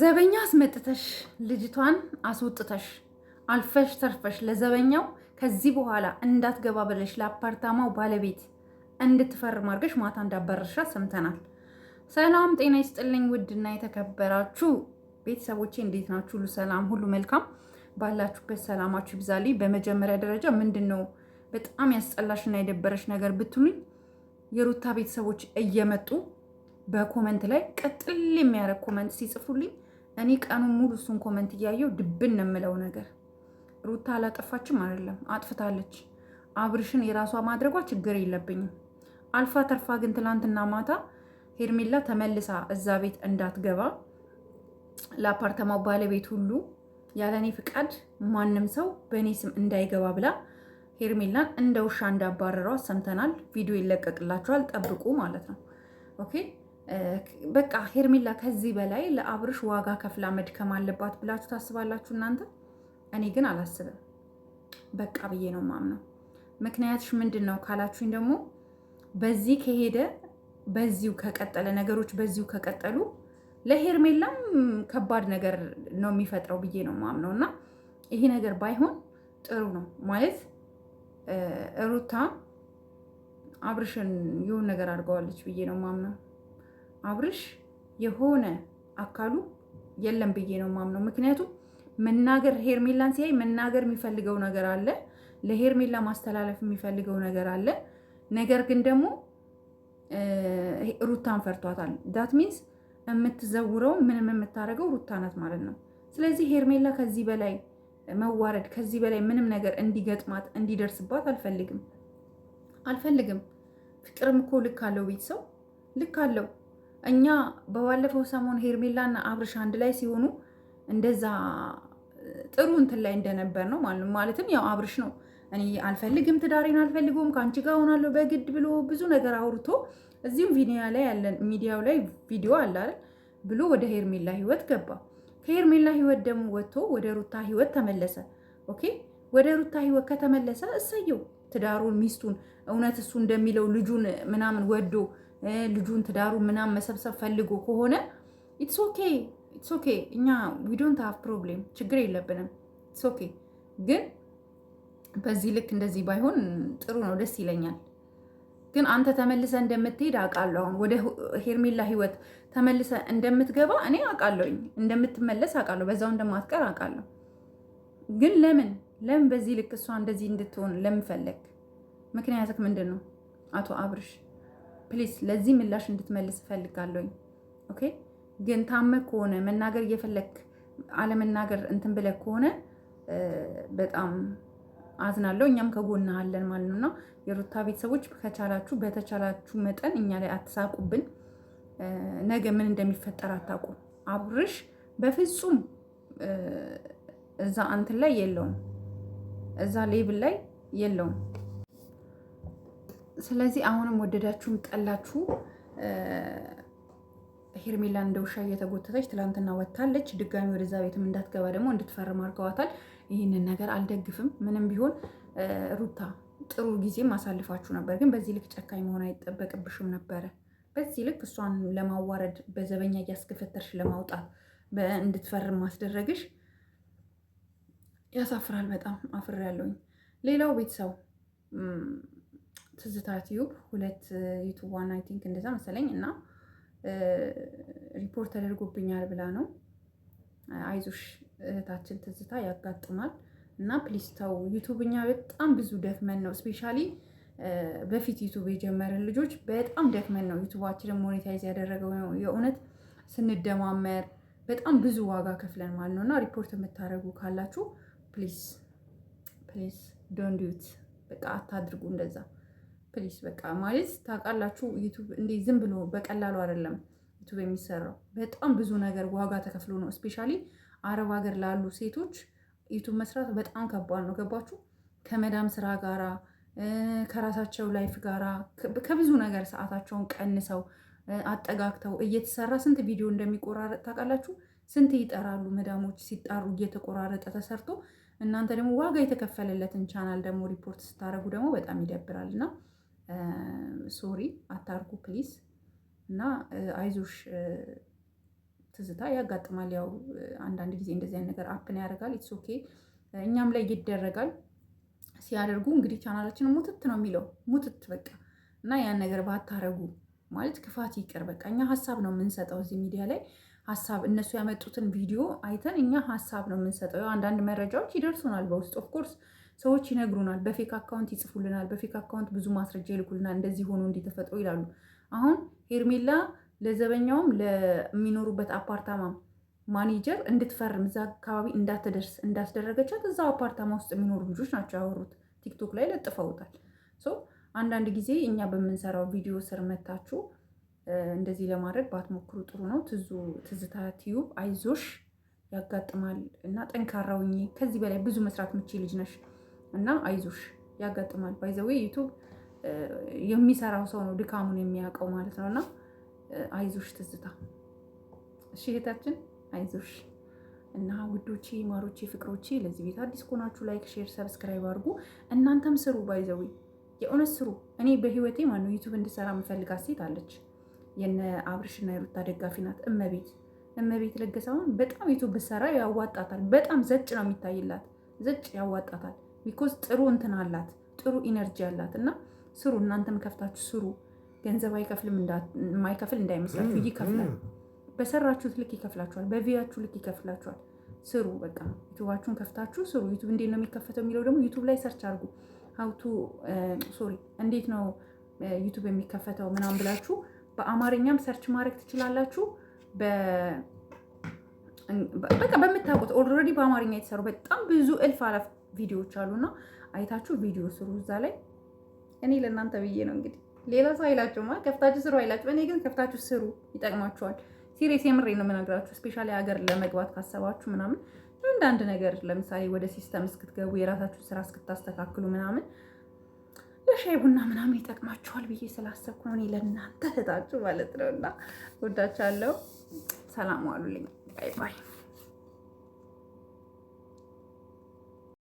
ዘበኛ አስመጥተሽ ልጅቷን አስወጥተሽ አልፈሽ ተርፈሽ ለዘበኛው ከዚህ በኋላ እንዳትገባ ብለሽ ለአፓርታማው ባለቤት እንድትፈርም አድርገሽ ማታ እንዳበረሻ ሰምተናል። ሰላም ጤና ይስጥልኝ ውድና የተከበራችሁ ቤተሰቦቼ እንዴት ናችሁ? ሁሉ ሰላም፣ ሁሉ መልካም፣ ባላችሁበት ሰላማችሁ ይብዛልኝ። በመጀመሪያ ደረጃ ምንድን ነው በጣም ያስጠላሽና የደበረሽ ነገር ብትሉኝ የሩታ ቤተሰቦች እየመጡ በኮመንት ላይ ቀጥል የሚያደርግ ኮመንት ሲጽፉልኝ እኔ ቀኑን ሙሉ እሱን ኮመንት እያየው ድብን ነው የምለው ነገር። ሩታ አላጠፋችም አይደለም፣ አጥፍታለች። አብርሽን የራሷ ማድረጓ ችግር የለብኝም። አልፋ ተርፋ ግን ትላንትና ማታ ሄርሜላ ተመልሳ እዛ ቤት እንዳትገባ ለአፓርታማው ባለቤት ሁሉ ያለኔ ፍቃድ ማንም ሰው በእኔ ስም እንዳይገባ ብላ ሄርሜላን እንደ ውሻ እንዳባረረው ሰምተናል። ቪዲዮ ይለቀቅላችኋል፣ ጠብቁ ማለት ነው። ኦኬ በቃ ሄርሜላ ከዚህ በላይ ለአብርሽ ዋጋ ከፍላ መድከም አለባት ብላችሁ ታስባላችሁ እናንተ? እኔ ግን አላስብም። በቃ ብዬ ነው ማምነው። ምክንያትሽ ምንድን ነው ካላችሁኝ ደግሞ በዚህ ከሄደ በዚሁ ከቀጠለ ነገሮች በዚሁ ከቀጠሉ ለሄርሜላም ከባድ ነገር ነው የሚፈጥረው ብዬ ነው ማምነው። እና ይሄ ነገር ባይሆን ጥሩ ነው ማለት ሩታ አብርሽን የሆነ ነገር አድርገዋለች ብዬ ነው ማምነው። አብርሽ የሆነ አካሉ የለም ብዬ ነው ማምነው። ምክንያቱም መናገር ሄርሜላን ሲያይ መናገር የሚፈልገው ነገር አለ፣ ለሄርሜላ ማስተላለፍ የሚፈልገው ነገር አለ። ነገር ግን ደግሞ ሩታን ፈርቷታል። ዳት ሚንስ የምትዘውረው ምንም የምታደርገው ሩታ ናት ማለት ነው። ስለዚህ ሄርሜላ ከዚህ በላይ መዋረድ፣ ከዚህ በላይ ምንም ነገር እንዲገጥማት እንዲደርስባት አልፈልግም። ፍቅርም እኮ ልክ አለው፣ ቤተሰው ልክ አለው። እኛ በባለፈው ሰሞን ሄርሜላና አብርሽ አንድ ላይ ሲሆኑ እንደዛ ጥሩ እንትን ላይ እንደነበር ነው ማለትም ያው አብርሽ ነው እኔ አልፈልግም፣ ትዳሬን አልፈልገውም፣ ከአንቺ ጋር ሆናለሁ በግድ ብሎ ብዙ ነገር አውርቶ እዚሁም ሚዲያው ላይ ቪዲዮ አለ አይደል ብሎ ወደ ሄርሜላ ህይወት ገባ። ከሄርሜላ ህይወት ደግሞ ወጥቶ ወደ ሩታ ህይወት ተመለሰ። ኦኬ ወደ ሩታ ህይወት ከተመለሰ እሰየው። ትዳሩን ሚስቱን እውነት እሱ እንደሚለው ልጁን ምናምን ወዶ ልጁን ትዳሩን ምናምን መሰብሰብ ፈልጎ ከሆነ ኢትስ ኦኬ። እኛ ዊ ዶንት ሃቭ ፕሮብሌም፣ ችግር የለብንም። ኢትስ ኦኬ። ግን በዚህ ልክ እንደዚህ ባይሆን ጥሩ ነው፣ ደስ ይለኛል። ግን አንተ ተመልሰ እንደምትሄድ አውቃለሁ። አሁን ወደ ሄርሜላ ህይወት ተመልሰ እንደምትገባ እኔ አውቃለሁኝ፣ እንደምትመለስ አውቃለሁ፣ በዛው እንደማትቀር አውቃለሁ። ግን ለምን በዚህ ልክ እሷ እንደዚህ እንድትሆን ለምን ፈለግ? ምክንያትህ ምንድን ነው? አቶ አብርሽ ፕሊስ ለዚህ ምላሽ እንድትመልስ እፈልጋለሁኝ። ኦኬ ግን ታመህ ከሆነ መናገር እየፈለግ አለመናገር እንትን ብለህ ከሆነ በጣም አዝናለሁ። እኛም ከጎንህ አለን ማለት ነው። እና የሩታ ቤተሰቦች ከቻላችሁ በተቻላችሁ መጠን እኛ ላይ አትሳቁብን። ነገ ምን እንደሚፈጠር አታውቁም። አብርሽ በፍጹም እዛ እንትን ላይ የለውም፣ እዛ ሌብል ላይ የለውም። ስለዚህ አሁንም ወደዳችሁም ጠላችሁ ሄርሜላን እንደ ውሻ እየተጎተተች ትላንትና ወጥታለች። ድጋሚ ወደዛ ቤትም እንዳትገባ ደግሞ እንድትፈርም አድርገዋታል። ይህንን ነገር አልደግፍም። ምንም ቢሆን ሩታ ጥሩ ጊዜም አሳልፋችሁ ነበር፣ ግን በዚህ ልክ ጨካኝ መሆን አይጠበቅብሽም ነበረ። በዚህ ልክ እሷን ለማዋረድ በዘበኛ እያስገፈተርሽ ለማውጣት እንድትፈርም ማስደረግሽ ያሳፍራል። በጣም አፍሬያለሁኝ። ሌላው ቤተሰብ ትዝታ ዩቲዩብ 2 ዩቲዩብ ዋን አይ ቲንክ እንደዛ መሰለኝ እና ሪፖርት ተደርጎብኛል ብላ ነው። አይዞሽ እህታችን ትዝታ ያጋጥማል እና ፕሊስ ተው። ዩቲዩብ እኛ በጣም ብዙ ደክመን ነው፣ ስፔሻሊ በፊት ዩቲዩብ የጀመረን ልጆች በጣም ደክመን ነው ዩቲዩባችንን ሞኔታይዝ ያደረገው ነው። የእውነት ስንደማመር በጣም ብዙ ዋጋ ከፍለን ማለት ነው። እና ሪፖርት የምታደርጉ ካላችሁ ፕሊስ ዶንት ዱ ኢት። በቃ አታድርጉ እንደዛ ፕሊስ። በቃ ማለት ታውቃላችሁ ዩቲዩብ እንዴ ዝም ብሎ በቀላሉ አይደለም ዩቲዩብ የሚሰራው። በጣም ብዙ ነገር ዋጋ ተከፍሎ ነው። ስፔሻሊ አረብ ሀገር ላሉ ሴቶች ዩቲዩብ መስራት በጣም ከባድ ነው። ገባችሁ? ከመዳም ስራ ጋራ ከራሳቸው ላይፍ ጋራ ከብዙ ነገር ሰዓታቸውን ቀንሰው አጠጋግተው እየተሰራ ስንት ቪዲዮ እንደሚቆራረጥ ታውቃላችሁ? ስንት ይጠራሉ መዳሞች ሲጣሩ እየተቆራረጠ ተሰርቶ፣ እናንተ ደግሞ ዋጋ የተከፈለለትን ቻናል ደግሞ ሪፖርት ስታደርጉ ደግሞ በጣም ይደብራል። እና ሶሪ አታርጉ ፕሊዝ። እና አይዞሽ ትዝታ ያጋጥማል። ያው አንዳንድ ጊዜ እንደዚህ አይነት ነገር አፕን ያደርጋል። ኢትስ ኦኬ እኛም ላይ ይደረጋል። ሲያደርጉ እንግዲህ ቻናላችን ሙትት ነው የሚለው ሙትት በቃ እና ያን ነገር ባታረጉ ማለት ክፋት ይቅር። በቃ እኛ ሀሳብ ነው የምንሰጠው እዚህ ሚዲያ ላይ ሀሳብ እነሱ ያመጡትን ቪዲዮ አይተን እኛ ሀሳብ ነው የምንሰጠው። አንዳንድ መረጃዎች ይደርሱናል በውስጥ ኦፍኮርስ ሰዎች ይነግሩናል፣ በፌክ አካውንት ይጽፉልናል፣ በፌክ አካውንት ብዙ ማስረጃ ይልኩልናል። እንደዚህ ሆኖ እንዲተፈጥሮ ይላሉ። አሁን ሄርሜላ ለዘበኛውም ለሚኖሩበት አፓርታማ ማኔጀር እንድትፈርም እዛ አካባቢ እንዳትደርስ እንዳስደረገቻት እዛው አፓርታማ ውስጥ የሚኖሩ ልጆች ናቸው ያወሩት። ቲክቶክ ላይ ለጥፈውታል። አንዳንድ ጊዜ እኛ በምንሰራው ቪዲዮ ስር መታችሁ እንደዚህ ለማድረግ ባትሞክሩ ጥሩ ነው። ትዝታ ቲዩብ አይዞሽ፣ ያጋጥማል እና ጠንካራውኝ ከዚህ በላይ ብዙ መስራት የምችል ልጅ ነሽ እና አይዞሽ፣ ያጋጥማል። ባይዘዌ ዩቱብ የሚሰራው ሰው ነው ድካሙን የሚያውቀው ማለት ነው። እና አይዞሽ ትዝታ፣ እሺ እህታችን አይዞሽ። እና ውዶቼ፣ ማሮቼ፣ ፍቅሮቼ ለዚህ ቤት አዲስ ከሆናችሁ ላይክ፣ ሼር፣ ሰብስክራይብ አድርጉ። እናንተም ስሩ፣ ባይዘዌ የእውነት ስሩ። እኔ በህይወቴ ማነው ዩቱብ እንድሰራ የምፈልጋት ሴት አለች። የነ አብርሽና የሩታ ደጋፊ ናት። እመቤት ለገሰውን በጣም ዩቱብ ብሰራ ያዋጣታል። በጣም ዘጭ ነው የሚታይላት፣ ዘጭ ያዋጣታል። ቢኮዝ ጥሩ እንትን አላት፣ ጥሩ ኢነርጂ አላት። እና ስሩ፣ እናንተም ከፍታችሁ ስሩ። ገንዘብ አይከፍልም፣ የማይከፍል እንዳይመስላችሁ፣ ይከፍላል። በሰራችሁት ልክ ይከፍላችኋል፣ በቪያችሁ ልክ ይከፍላችኋል። ስሩ፣ በቃ ዩቱባችሁን ከፍታችሁ ስሩ። ዩቱብ እንዴት ነው የሚከፈተው የሚለው ደግሞ ዩቱብ ላይ ሰርች አድርጉ። እንዴት ነው ዩቱብ የሚከፈተው ምናምን ብላችሁ በአማርኛም ሰርች ማድረግ ትችላላችሁ። በቃ በምታውቁት ኦልሬዲ በአማርኛ የተሰሩ በጣም ብዙ እልፍ አላፍ ቪዲዮዎች አሉና አይታችሁ ቪዲዮ ስሩ እዛ ላይ። እኔ ለእናንተ ብዬ ነው እንግዲህ፣ ሌላ ሰው አይላችሁማ። ከፍታችሁ ስሩ አይላችሁ። እኔ ግን ከፍታችሁ ስሩ፣ ይጠቅማችኋል። ሲሪየስ የምሬ ነው የምነግራችሁ። ስፔሻሊ ሀገር ለመግባት ካሰባችሁ ምናምን አንዳንድ ነገር ለምሳሌ ወደ ሲስተም እስክትገቡ የራሳችሁን ስራ እስክታስተካክሉ ምናምን ለሻይ ቡና ምናምን ይጠቅማችኋል ብዬ ስላሰብኩ ነው እኔ ለእናንተ እህታችሁ ማለት ነው። እና ወዳችኋለሁ። ሰላም ዋሉልኝ። ባይ ባይ።